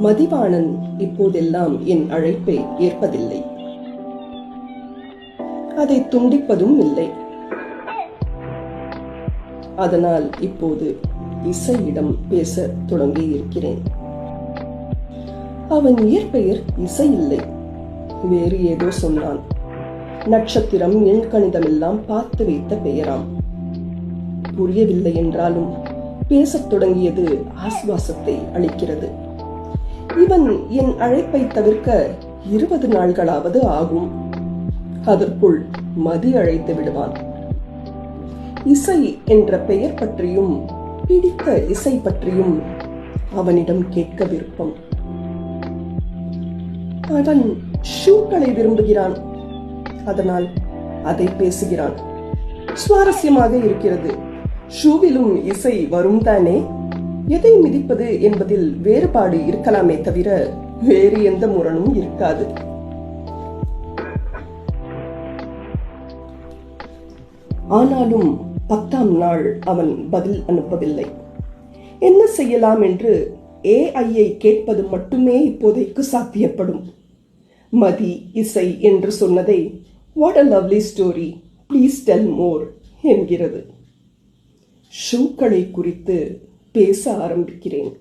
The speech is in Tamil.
மதிவாணன் இப்போதெல்லாம் என் அழைப்பை ஏற்பதில்லை, அதை துண்டிப்பதும் இல்லை. அதனால் இப்போது இசையிடம் பேச தொடங்கி இருக்கிறேன். அவன் இயற்பெயர் இசை இல்லை, வேறு ஏதோ சொன்னான். நட்சத்திரம், எண் கணிதம் எல்லாம் பார்த்து வைத்த பெயராம். புரியவில்லை என்றாலும் பேசத் தொடங்கியது ஆஸ்வாசத்தை அளிக்கிறது. இவன் என் அழைப்பை தவிர்க்க 20 நாள்களாவது ஆகும். அதற்குள் மதி அழைத்து விடுவான். இசை என்ற பெயர் பற்றியும் பிடித்த இசை பற்றியும் அவனிடம் கேட்க விருப்பம். அவன் ஷூக்களை விரும்புகிறான், அதனால் அதை பேசுகிறான். சுவாரஸ்யமாக இருக்கிறது. ஷூவிலும் இசை வரும் தானே? எதை மிதிப்பது என்பதில் வேறுபாடு இருக்கலாமே தவிர வேறு எந்த முரணும் இருக்காது. ஆனாலும் 10ஆம் நாள் அவன் பதில் அனுப்பவில்லை. என்ன செய்யலாம் என்று AI-ஐ கேட்பது மட்டுமே இப்போதைக்கு சாத்தியப்படும். மதி இசை என்று சொன்னதை "What a lovely story, please tell more" என்கிறது. ஷூக்களை குறித்து பேச ஆரம்பிக்கிறேன்.